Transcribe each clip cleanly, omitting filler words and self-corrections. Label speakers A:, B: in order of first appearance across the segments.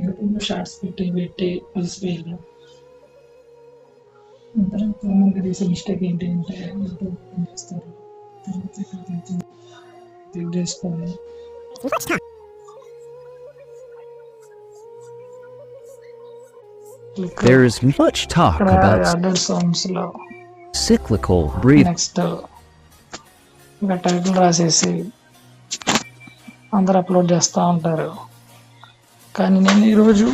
A: యూట్యూబ్లో షార్ట్స్ పెట్టి పెట్టి అలసిపోయాను. అందరం కామన్గా చేసే మిస్టేక్ ఏంటి అంటే యూట్యూబ్ ఓపెన్ చేస్తారు, తర్వాత ఇక్కడ క్లిక్ చేసుకొని
B: There is much talk
A: ఇక్కడ
B: about
A: యాడెడ్ సాంగ్స్లో
B: cyclical breathing.
A: నెక్స్ట్ ఇంకా టైటిల్ రాసేసి అందరు అప్లోడ్ చేస్తూ ఉంటారు. కానీ నేను ఈరోజు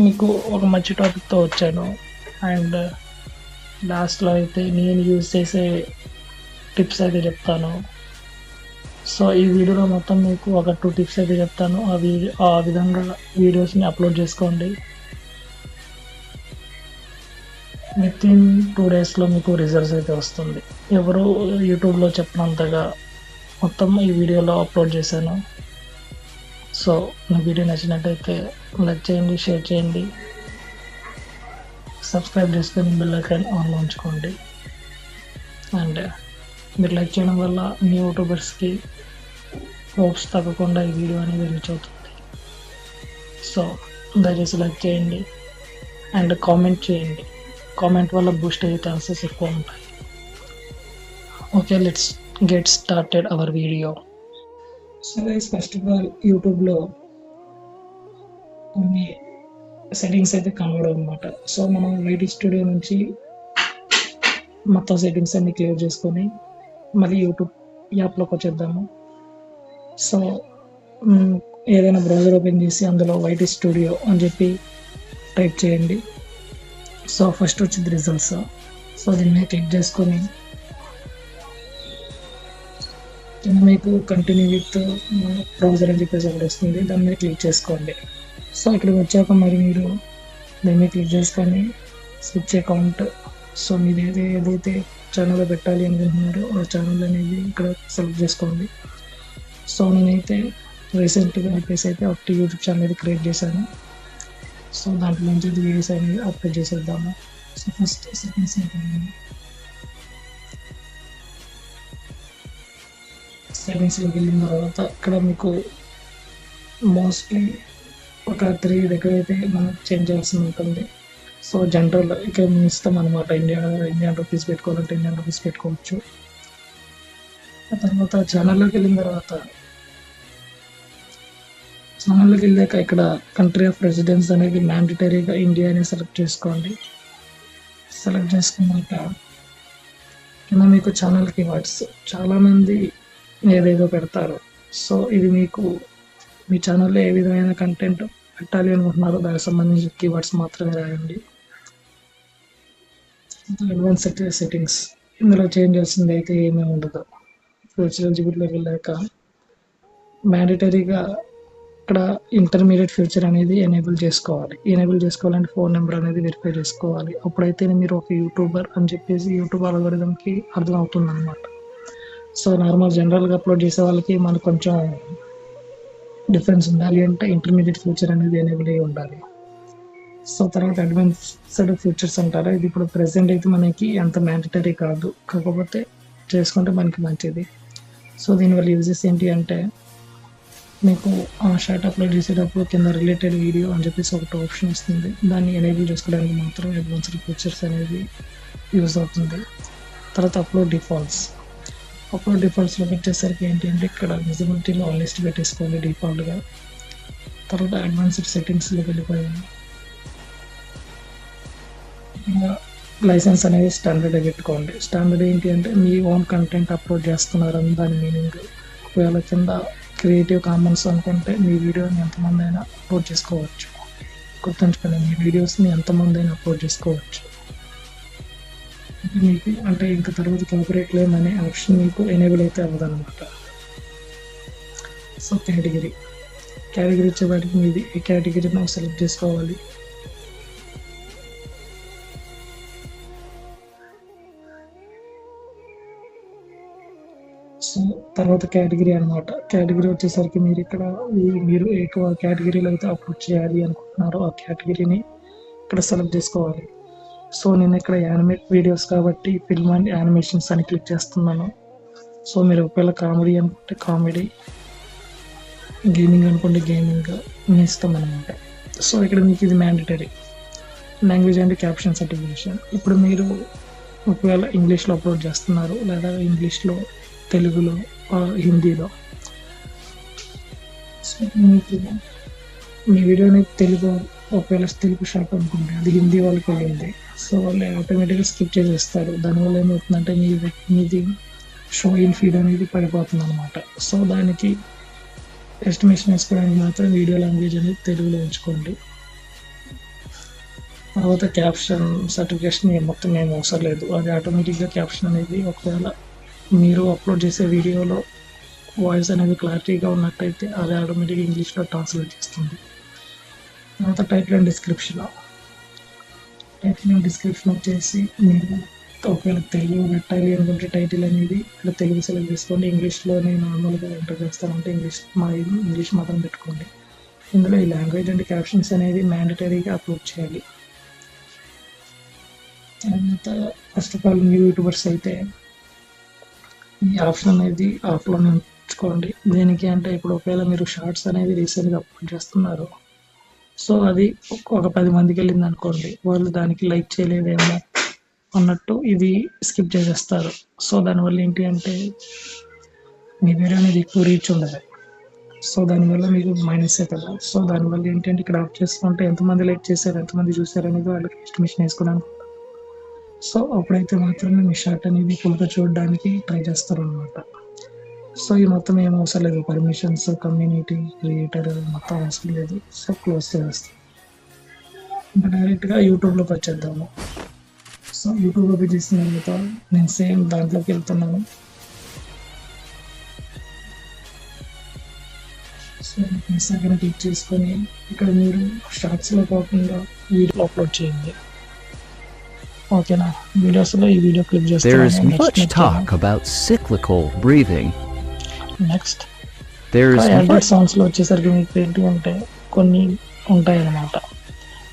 A: మీకు ఒక మంచి టాపిక్తో వచ్చాను. అండ్ లాస్ట్లో అయితే నేను యూజ్ చేసే టిప్స్ అయితే చెప్తాను. సో ఈ వీడియోలో మొత్తం మీకు ఒక 2 టిప్స్ అయితే చెప్తాను. ఆ విధంగా వీడియోస్ని అప్లోడ్ చేసుకోండి. వితిన్ 2 డేస్లో మీకు రిజల్ట్స్ అయితే వస్తుంది. ఎవరు యూట్యూబ్లో చెప్పినంతగా మొత్తం ఈ వీడియోలో అప్లోడ్ చేశాను. సో నా వీడియో నచ్చినట్టయితే లైక్ చేయండి, షేర్ చేయండి, సబ్స్క్రైబ్ చేసుకొని బెల్ ఐకాన్ ఆన్లో ఉంచుకోండి. అండ్ మీరు లైక్ చేయడం వల్ల మీ యూట్యూబర్స్కి హోప్స్ తగ్గకుండా ఈ వీడియో అనేది రీచ్ అవుతుంది. సో దయచేసి లైక్ చేయండి అండ్ కామెంట్ చేయండి. కామెంట్ వల్ల బూస్ట్ అయ్యే ఛాన్సెస్ ఎక్కువ ఉంటాయి. Okay, let's get started our video. So guys, first of all యూట్యూబ్లో కొన్ని సెట్టింగ్స్ అయితే కనబడవు అనమాట. సో మనం వైటీ స్టూడియో నుంచి మొత్తం సెట్టింగ్స్ అన్ని క్లియర్ చేసుకొని మళ్ళీ యూట్యూబ్ యాప్లోకి వచ్చేద్దాము. సో ఏదైనా బ్రౌజర్ ఓపెన్ చేసి అందులో వైటీ స్టూడియో అని చెప్పి టైప్ చేయండి. సో ఫస్ట్ వచ్చింది రిజల్ట్స్. సో దీన్ని క్లిక్ చేసుకొని మీకు కంటిన్యూ విత్ బ్రౌజర్ అని చెప్పేసి ఒకటి వస్తుంది, దాని మీద క్లిక్ చేసుకోండి. సో ఇక్కడికి వచ్చాక మరి మీరు దాన్ని క్లిక్ చేసుకొని స్విచ్ అకౌంట్, సో మీరు ఏదైతే ఛానల్లో పెట్టాలి అనుకుంటున్నారో ఆ ఛానల్ అనేది ఇక్కడ సెలెక్ట్ చేసుకోండి. సో నేనైతే రీసెంట్గా చెప్పేసి అయితే ఒకటి యూట్యూబ్ ఛానల్ అయితే క్రియేట్ చేశాను. సో దాంట్లో నుంచి వీడియోస్ అనేది అప్లోడ్ చేసేద్దాము. సో ఫస్ట్ సెట్టింగ్స్ సెట్టింగ్స్లోకి వెళ్ళిన తర్వాత ఇక్కడ మీకు మోస్ట్లీ ఒక 3 దగ్గర అయితే మనం చేంజ్ చేయాల్సి ఉంటుంది. సో జనరల్ ఇక్కడ ఇస్తాం అనమాట. ఇండియన్ రూపీస్ పెట్టుకోవాలంటే ఇండియన్ రూపీస్ పెట్టుకోవచ్చు. ఆ తర్వాత ఛానల్లోకి వెళ్ళిన తర్వాత ఛానల్లోకి వెళ్ళాక ఇక్కడ కంట్రీ ఆఫ్ రెసిడెన్స్ అనేది మ్యాండేటరీగా ఇండియా అని సెలెక్ట్ చేసుకోండి. సెలెక్ట్ చేసుకున్నాక కింద మీకు ఛానల్ కీవర్డ్స్, చాలామంది ఏదేదో పెడతారు. సో ఇది మీకు మీ ఛానల్లో ఏ విధమైన కంటెంట్ పెట్టాలి అనుకుంటున్నారో దానికి సంబంధించిన కీవర్డ్స్ మాత్రమే రాయండి. అడ్వాన్స్ సెట్టింగ్స్ ఇందులో చేంజ్ చేసింది అయితే ఏమీ ఉండదు. ఫ్యూచర్ ఎలిజిబిలిటీలోకి వెళ్ళాక మ్యాండేటరీగా ఇక్కడ ఇంటర్మీడియట్ ఫ్యూచర్ అనేది ఎనేబుల్ చేసుకోవాలి. ఎనేబుల్ చేసుకోవాలంటే ఫోన్ నెంబర్ అనేది వెరిఫై చేసుకోవాలి. అప్పుడైతే మీరు ఒక యూట్యూబర్ అని చెప్పేసి యూట్యూబ్ అల్గోరిథంకి అర్థం అవుతుంది అనమాట. సో నార్మల్ జనరల్గా అప్లోడ్ చేసే వాళ్ళకి మనకు కొంచెం డిఫరెన్స్ ఉండాలి అంటే ఇంటర్మీడియట్ ఫ్యూచర్ అనేది ఎనేబుల్ అయ్యి ఉండాలి. సో తర్వాత అడ్వాన్స్డ్ ఫ్యూచర్స్ అంటారా, ఇది ఇప్పుడు ప్రెసెంట్ అయితే మనకి అంత మ్యాండేటరీ కాదు, కాకపోతే చేసుకుంటే మనకి మంచిది. సో దీనివల్ల యూజెస్ ఏంటి అంటే మీకు ఆ షార్ట్ అప్లోడ్ చేసేటప్పుడు కింద రిలేటెడ్ వీడియో అని చెప్పేసి ఒకటి ఆప్షన్ వస్తుంది. దాన్ని ఎనేబుల్ చేసుకోవడానికి మాత్రం అడ్వాన్స్డ్ ఫీచర్స్ అనేది యూజ్ అవుతుంది. తర్వాత అప్లోడ్ డిఫాల్ట్స్లో పెట్టేసరికి ఏంటి అంటే ఇక్కడ విజిబిలిటీలో ఆల్ లిస్ట్ పెట్టేసుకోండి డిఫాల్ట్గా. తర్వాత అడ్వాన్స్డ్ సెట్టింగ్స్లోకి వెళ్ళిపోయాను. లైసెన్స్ అనేది స్టాండర్డ్ పెట్టుకోండి. స్టాండర్డ్ ఏంటి అంటే మీ ఓన్ కంటెంట్ అప్లోడ్ చేస్తున్నారని దాని మీనింగ్. ఒకవేళ కింద క్రియేటివ్ కామన్స్ అనుకుంటే మీ వీడియోని ఎంతమంది అయినా అప్లోడ్ చేసుకోవచ్చు. గుర్తుంచుకోండి, మీ వీడియోస్ని ఎంతమంది అయినా అప్లోడ్ చేసుకోవచ్చు. మీకు అంటే ఇంకా తర్వాత కాపీరైట్ క్లెయిమ్ అనే ఆప్షన్ మీకు ఎనేబుల్ అయితే అవ్వదన్నమాట. సో కేటగిరీ వచ్చేవాటికి మీది ఈ కేటగిరీని సెలెక్ట్ చేసుకోవాలి. సో తర్వాత కేటగిరీ అనమాట. కేటగిరీ వచ్చేసరికి మీరు ఇక్కడ మీరు ఎక్కువ కేటగిరీలో అయితే అప్లోడ్ చేయాలి అనుకుంటున్నారో ఆ కేటగిరీని ఇక్కడ సెలెక్ట్ చేసుకోవాలి. సో నేను ఇక్కడ యానిమేట్ వీడియోస్ కాబట్టి ఫిల్మ్ అండ్ యానిమేషన్స్ అని క్లిక్ చేస్తున్నాను. సో మీరు ఒకవేళ కామెడీ అనుకుంటే కామెడీ, గేమింగ్ అనుకోండి గేమింగ్, మీ ఇష్టం అనమాట. సో ఇక్కడ మీకు ఇది mandatory language and caption certification. ఇప్పుడు మీరు ఒకవేళ ఇంగ్లీష్లో అప్లోడ్ చేస్తున్నారు, లేదా ఇంగ్లీష్లో, తెలుగులో, హిందీలో, సో మీకు మీ వీడియోని తెలుగు, ఒకవేళ తెలుగు షార్ట్ అనుకుంటే అది హిందీ వాళ్ళకి వెళ్ళింది, సో వాళ్ళు ఆటోమేటిక్గా స్కిప్ చేసేస్తారు. దానివల్ల ఏమవుతుందంటే మీది షో ఇన్ ఫీడ్ అనేది పడిపోతుంది అనమాట. సో దానికి ఎస్టిమేషన్ వేసుకోవడానికి మాత్రం వీడియో లాంగ్వేజ్ అనేది తెలుగులో ఉంచుకోండి. తర్వాత క్యాప్షన్ సర్టిఫికేషన్ మొత్తం ఏం అవసరం లేదు, అది ఆటోమేటిక్గా క్యాప్షన్ అనేది ఒకవేళ మీరు అప్లోడ్ చేసే వీడియోలో వాయిస్ అనేది క్లారిటీగా ఉన్నట్టయితే అది ఆటోమేటిక్గా ఇంగ్లీష్లో ట్రాన్స్లేట్ చేస్తుంది. తర్వాత టైటిల్ అండ్ డిస్క్రిప్షన్ వచ్చేసి మీరు ఒకవేళ తెలుగు పెట్టాలి అనుకుంటే టైటిల్ అనేది ఇక్కడ తెలుగు సెలెక్ట్ చేసుకోండి. ఇంగ్లీష్లో నేను నార్మల్గా ఎంటర్ చేస్తానంటే ఇంగ్లీష్ మాత్రం పెట్టుకోండి. ఇందులో ఈ లాంగ్వేజ్ అండ్ క్యాప్షన్స్ అనేది మ్యాండటరీగా అప్లోడ్ చేయాలి. తర్వాత ఫస్ట్ ఆఫ్ ఆల్ మీరు యూట్యూబర్స్ అయితే ఈ ఆప్షన్ అనేది ఆఫ్లోనే ఉంచుకోండి. దేనికి అంటే ఇప్పుడు ఒకవేళ మీరు షార్ట్స్ అనేది రీసెంట్గా అప్లోడ్ చేస్తున్నారు, సో అది ఒక 10 మందికి వెళ్ళింది అనుకోండి, వాళ్ళు దానికి లైక్ చేయలేదేమో అన్నట్టు ఇది స్కిప్ చేసేస్తారు. సో దానివల్ల ఏంటి అంటే మీ వీడియో అనేది ఎక్కువ రీచ్ ఉండదు, సో దానివల్ల మీకు మైనసే కదా. సో దానివల్ల ఏంటంటే ఇక్కడ ఆఫ్ చేసుకుంటే ఎంతమంది లైక్ చేశారు, ఎంతమంది చూసారు అనేది వాళ్ళకి ఎస్టిమేషన్ వేసుకోవడానికి. సో అప్పుడైతే మాత్రమే మీ షార్ట్ అనేది ఫుల్గా చూడడానికి ట్రై చేస్తారు అనమాట. సో ఈ మొత్తం ఏం అవసరం లేదు, పర్మిషన్స్, కమ్యూనిటీ, క్రియేటర్ మొత్తం అవసరం లేదు. సో క్లోజ్ చేస్తాం. ఇంకా డైరెక్ట్గా యూట్యూబ్లోకి వచ్చేద్దాము. సో యూట్యూబ్లోకి చేసిన తర్వాత నేను సేమ్ దాంట్లోకి వెళ్తున్నాను. సో ఇన్స్టాగ్రామ్ క్లిక్ చేసుకొని ఇక్కడ మీరు షార్ట్స్లో కాకుండా వీడియో అప్లోడ్ చేయండి. ఓకేనా, వీడియోస్లో ఈ వీడియో క్లిక్
B: There is
A: చేస్తాను.
B: much talk about cyclical breathing.
A: Next
B: There is
A: Android
B: much
A: సాంగ్స్లో వచ్చేసరికి మీకు ఏంటి అంటే కొన్ని ఉంటాయి అన్నమాట.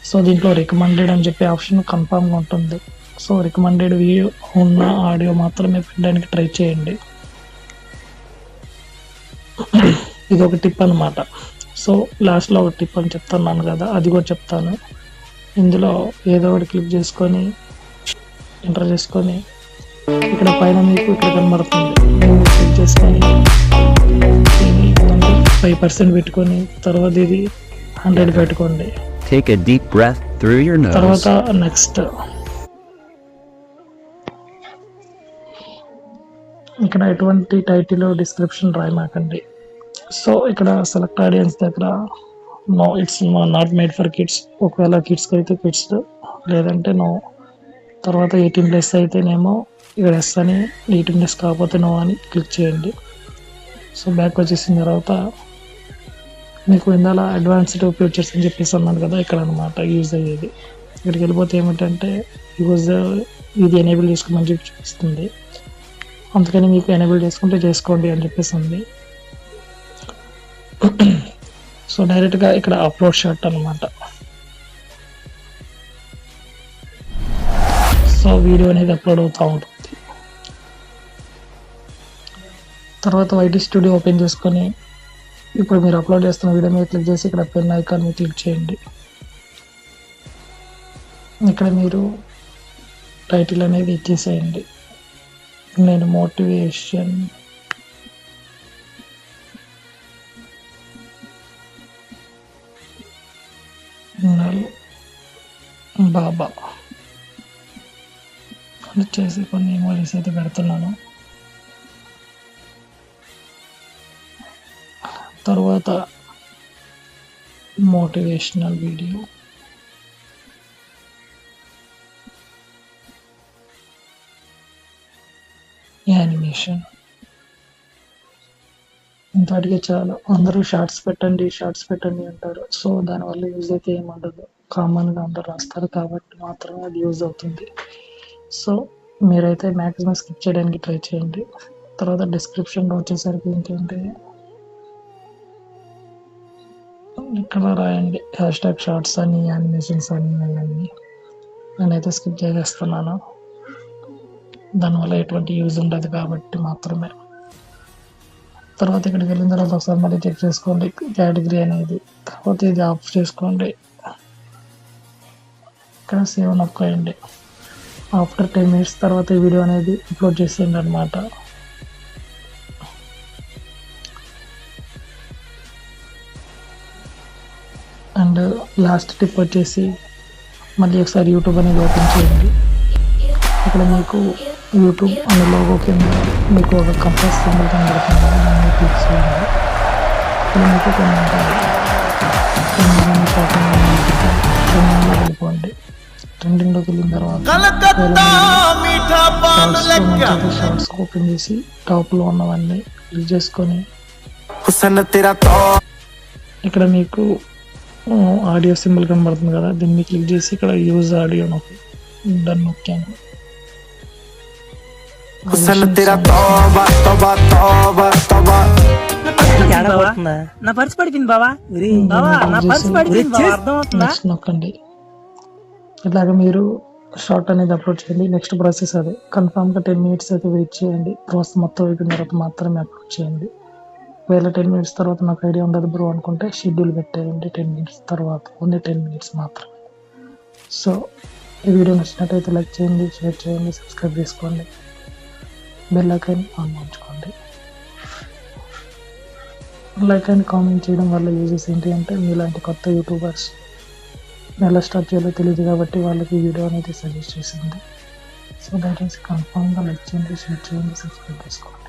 A: సో దీంట్లో రికమెండెడ్ అని చెప్పే ఆప్షన్ కన్ఫామ్గా ఉంటుంది. సో రికమెండెడ్ వీడియో ఉన్న ఆడియో మాత్రమే పెట్టడానికి ట్రై చేయండి. ఇది ఒక టిప్ అనమాట. సో లాస్ట్లో ఒక టిప్ అని చెప్తున్నాను కదా, అది కూడా చెప్తాను. ఇందులో ఏదో ఒకటి క్లిక్ చేసుకొని ఎంటర్ చేసుకొని ఇక్కడ పైన మీకు ఇక్కడ కనబడుతుంది, క్లిక్ చేసుకొని 5% పెట్టుకొని తర్వాత ఇది 100 పెట్టుకోండి.
B: take a deep breath through your nose.
A: తర్వాత నెక్స్ట్ ఇక్కడ ఎటువంటి టైటిల్ డిస్క్రిప్షన్ రాయమాకండి. సో ఇక్కడ సెలెక్ట్ ఆడియన్స్ దగ్గర no, it's not made for kids. ఒకవేళ కిడ్స్కి అయితే కిడ్స్, లేదంటే నో. తర్వాత 18+ అయితేనేమో ఇక్కడ ఎస్ అని, 18+ కాకపోతే నో అని క్లిక్ చేయండి. సో బ్యాక్ వచ్చేసిన తర్వాత మీకు ఇందాల అడ్వాన్స్డ్ ఫీచర్స్ అని చెప్పేసి అన్నాను కదా, ఇక్కడ అనమాట యూజ్ అయ్యేది. ఇక్కడికి వెళ్ళిపోతే ఏమిటంటే ఇది ఎనేబుల్ చేసుకోమని చెప్పి చూపిస్తుంది. అందుకని మీకు ఎనేబుల్ చేసుకుంటే చేసుకోండి అని చెప్పేసి ఉంది. సో డైరెక్ట్గా ఇక్కడ అప్లోడ్ షార్ట్ అనమాట. సో వీడియో అనేది అప్లోడ్ అవుతూ ఉంటుంది. తర్వాత వైటీ స్టూడియో ఓపెన్ చేసుకొని ఇప్పుడు మీరు అప్లోడ్ చేస్తున్న వీడియో మీద క్లిక్ చేసి ఇక్కడ పెన్ ఐకాన్ మీద క్లిక్ చేయండి. ఇక్కడ మీరు టైటిల్ అనేది ఇచ్చేసేయండి. నేను మోటివేషన్ బాబా చేసి కొన్ని ఇమోజీస్ అయితే పెడుతున్నాను. తర్వాత మోటివేషనల్ వీడియో, యానిమేషన్, ఇంతటికే చాలా. అందరూ షార్ట్స్ పెట్టండి అంటారు. సో దానివల్ల యూజ్ అయితే ఏముండదు, కామన్గా అందరూ రాస్తారు కాబట్టి మాత్రమే అది యూజ్ అవుతుంది. సో మీరైతే మ్యాక్సిమం స్కిప్ చేయడానికి ట్రై చేయండి. తర్వాత డిస్క్రిప్షన్లో వచ్చేసరికి ఏంటంటే ఇక్కడ రాయండి #షార్ట్స్ అని, యానిమేషన్స్ అని, అవన్నీ. నేనైతే స్కిప్ చేసేస్తున్నాను, దానివల్ల ఎటువంటి యూజ్ ఉండదు కాబట్టి మాత్రమే. తర్వాత ఇక్కడికి వెళ్ళిన తర్వాత ఒకసారి మళ్ళీ చెక్ చేసుకోండి కేటగిరీ అనేది. తర్వాత ఇది ఆఫ్ చేసుకోండి. ఇక్కడ సేవ్ నొక్కండి. ఆఫ్టర్ 10 minutes తర్వాత ఈ వీడియో అనేది అప్లోడ్ చేసేయండి అనమాట. అండ్ లాస్ట్ టిప్ వచ్చేసి మళ్ళీ ఒకసారి యూట్యూబ్ అనేది ఓపెన్ చేయండి. ఇక్కడ మీకు యూట్యూబ్ అనే లోగో కింద మీకు ఒక కంపాస్ సింబల్ కనబడుతుంది, దాన్ని క్లిక్ చేయండి. ఇక్కడ మీకు కొన్ని ఉంటాయి, ట్రెండింగ్లో వెళ్ళిపోండి. ట్రెండింగ్లోకి వెళ్ళిన తర్వాత షార్ట్స్ ఓపెన్ చేసి టాప్లో ఉన్నవన్నీ క్లిక్ చేసుకొని ఇక్కడ మీకు ఆడియో సింబల్ కనబడుతుంది కదా, దీన్ని క్లిక్ చేసి ఇక్కడ యూజ్ ఆడియో నొక్కి దాన్ని నొక్కాను. నెక్స్ట్ నొక్కండి. ఇట్లాగా మీరు షార్ట్ అనేది అప్లోడ్ చేయండి. నెక్స్ట్ ప్రాసెస్ అదే, కన్ఫామ్గా 10 minutes అయితే వెయిట్ చేయండి. ప్రాసెస్ మొత్తం అయిపోయిన తర్వాత మాత్రమే అప్లోడ్ చేయండి. ఒకవేళ 10 minutes తర్వాత నాకు ఐడియా ఉండదు బ్రో అనుకుంటే షెడ్యూల్ పెట్టేయండి. 10 minutes తర్వాత, ఓన్లీ 10 minutes మాత్రమే. సో ఈ వీడియో నచ్చినట్టయితే లైక్ చేయండి, షేర్ చేయండి, సబ్స్క్రైబ్ చేసుకోండి, బెల్ ఐకాన్ ఆన్ ఉంచుకోండి. లైక్ అండ్ కామెంట్ చేయడం వల్ల యూజెస్ ఏంటి అంటే, మీలాంటి కొత్త యూట్యూబర్స్ ఎలా స్టార్ట్ చేయాలో తెలియదు కాబట్టి వాళ్ళకి వీడియో అనేది సజెస్ట్ చేసింది. సో దట్ ఈస్ కన్ఫామ్గా లైక్ చేయండి, షేర్ చేయండి, సబ్స్క్రైబ్ చేసుకోండి.